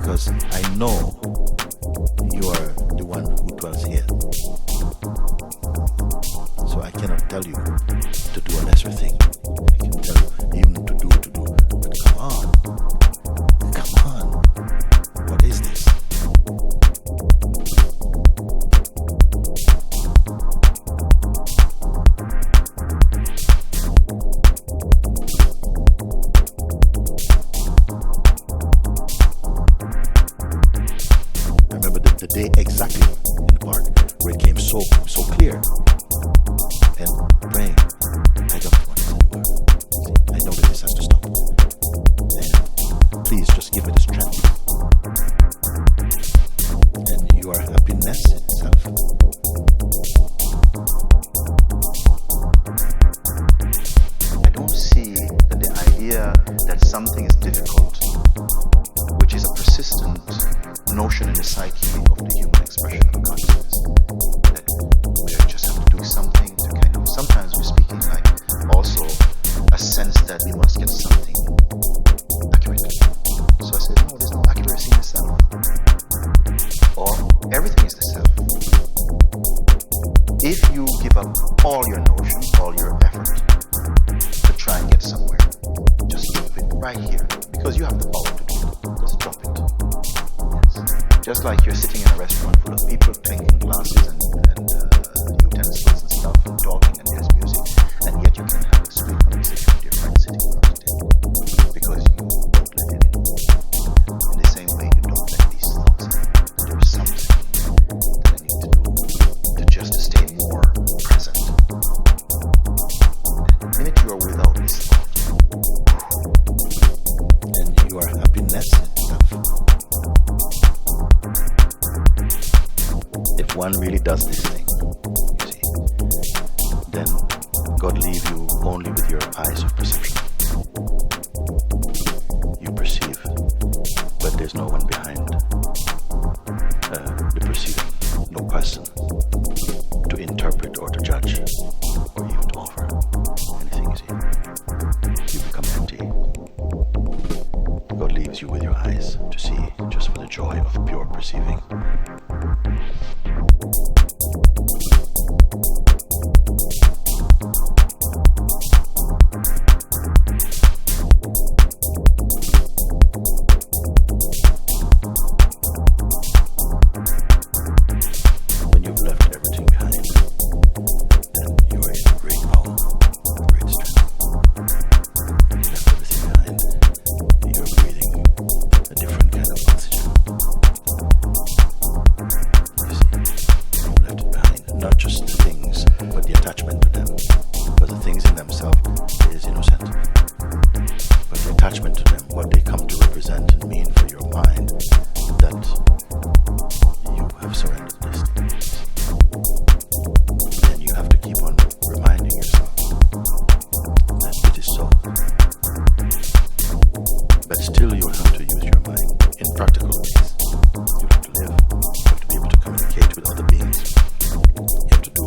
because I know you are the one who dwells here. So I cannot tell you to do a lesser thing. I can tell you even to do. But come on. What is this? I remember the day exactly in the park where it came so clear. And praying, I don't want this anymore. I know that this has to stop. And please just give me the strength. And you are happiness itself. I don't see that the idea that something is difficult, which is a persistent notion in the psyche of the human expression of consciousness, that we just have to do something to kind of, sometimes we're speaking like also a sense that we must get something accurate. So I said, no, there's no accuracy in the self. Or everything is the self. If you give up all your notion, all your effort to try and get somewhere, just drop it right here, because you have the power to do it. Just drop it. Yes. Just like you're sitting in a restaurant full of people clinking glasses and utensils and stuff and talking and there's music, and yet you can have a sweet conversation with your friend sitting across the table because you don't let it in. In the same way, you don't let these thoughts in. There is something that I need to do to just to stay more present. And the minute you are without this thought, And you are happiness itself. If one really does this thing, you see, then God leave you only with your eyes of perception. You perceive, but there's no one behind the perceiving, no person to interpret or to judge or even to offer anything, you see. You become empty. God leaves you with your eyes to see just for the joy of pure perceiving. When you've left everything behind, then you are in great power, great strength. You left everything behind. You're breathing a different kind of oxygen. You see, you've left it behind. Not just the things, but the attachment to them. Because the things in themselves is innocent. But the attachment to them, what they come to represent and mean for your mind, that you have surrendered this thing. And you have to keep on reminding yourself that it is so. But still you have to use your mind in practical ways. You have to live. You have to be able to communicate with other beings. You have to do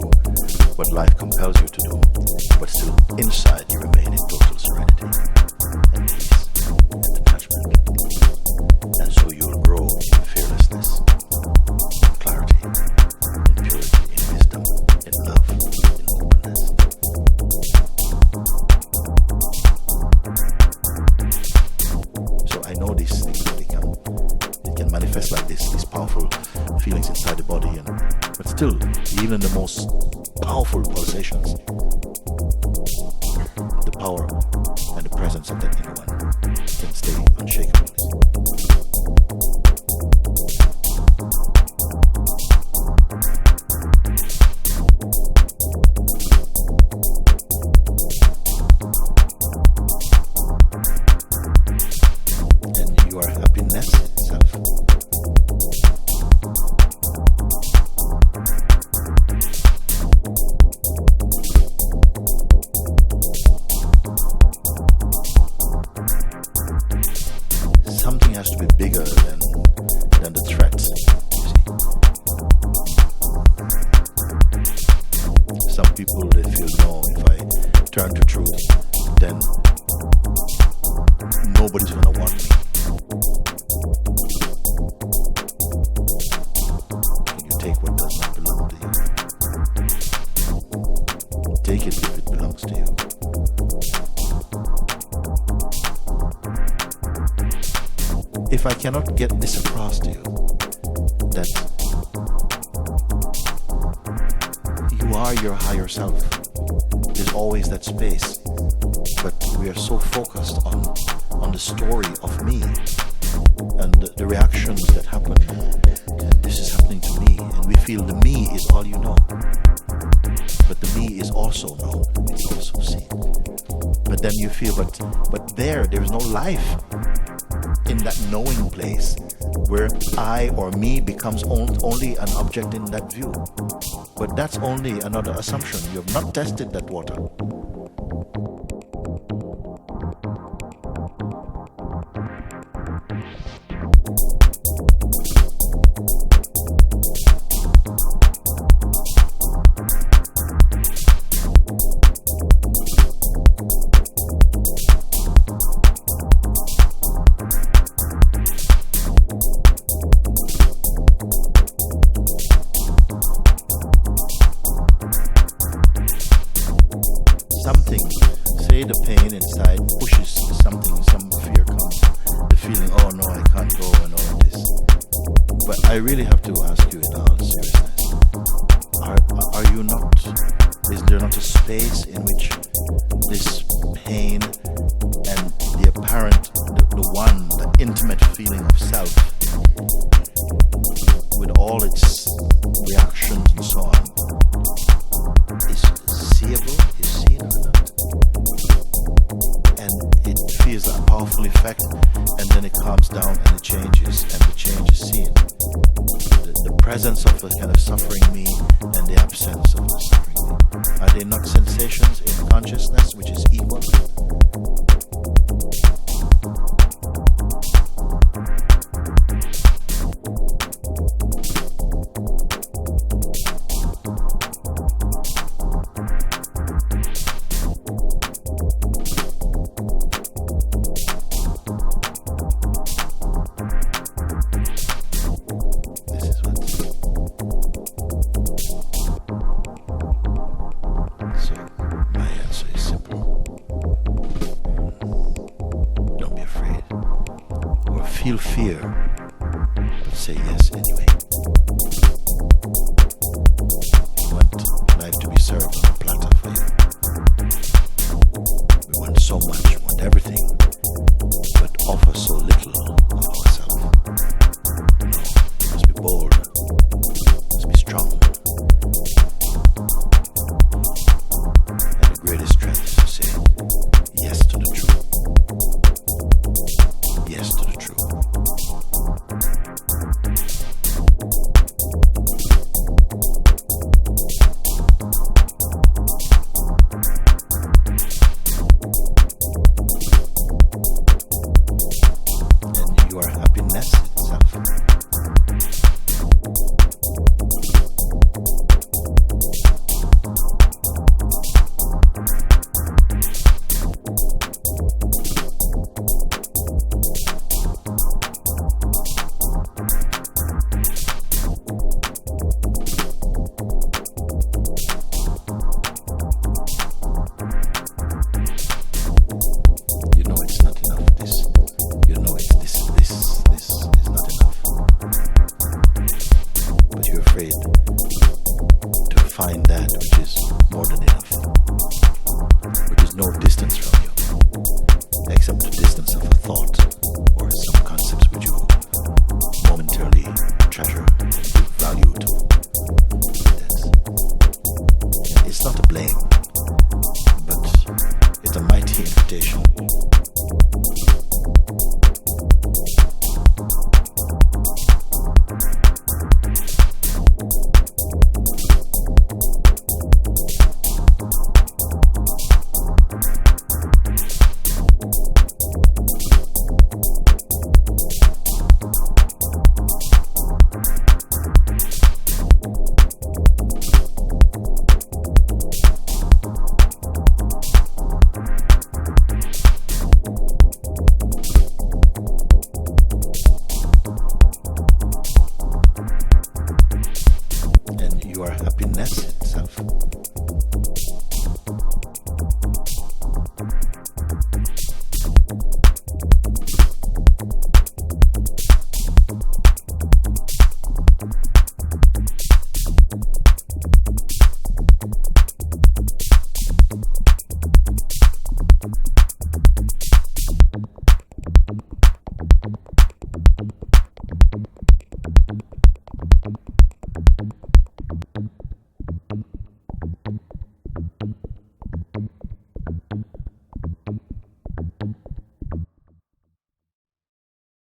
what life compels you to do. But still inside you remain in total serenity and peace and detachment. And so you'll grow in fearlessness, in clarity, in purity, in wisdom, in love, in openness. So I know these things, it can manifest like this, these powerful feelings inside the body, but still, even the most powerful pulsations, the power and the presence of that inner one can stay unshakable. And you are happiness itself. Something has to be bigger than the threats, you see. Some people, they feel, no, if I turn to truth, then nobody's gonna want me. speak it if it belongs to you. If I cannot get this across to you, that you are your higher self, there's always that space, but we are so focused on the story of me and the reactions that happen, and this is happening to me, and we feel the me is all you know, but the me is also known, it's also seen. But then you feel, but there is no life in that knowing place where I or me becomes only an object in that view. But that's only another assumption. You have not tested that water. Something, say the pain inside pushes something, some fear comes, the feeling, oh no, I can't go and all this. But I really have to ask you in all seriousness, are you not, is there not a space in which this pain and the apparent, the intimate feeling of self, with all its reactions and so on, is seeable, is seen or not? And it feels a powerful effect, and then it calms down and it changes, and the change is seen. The presence of the kind of suffering me and the absence of the suffering me, are they not sensations in consciousness which is equal? So my answer is simple. Don't be afraid. Or feel fear, but say yes anyway. We want life to be served on a platter for you. We want so much, we want everything, but offer so little of ourselves. No, you must be bold, you must be strong. Greatest strength is to say yes to the truth. Yes to the truth. And you are happiness itself. You know it's not enough. This, you know it's this is not enough. But you're afraid to find that which is more than enough, which is no distance from you, except the distance of a thought or some concepts which you momentarily treasure and give value to. And it's not a blame, but it's a mighty invitation. And you are happiness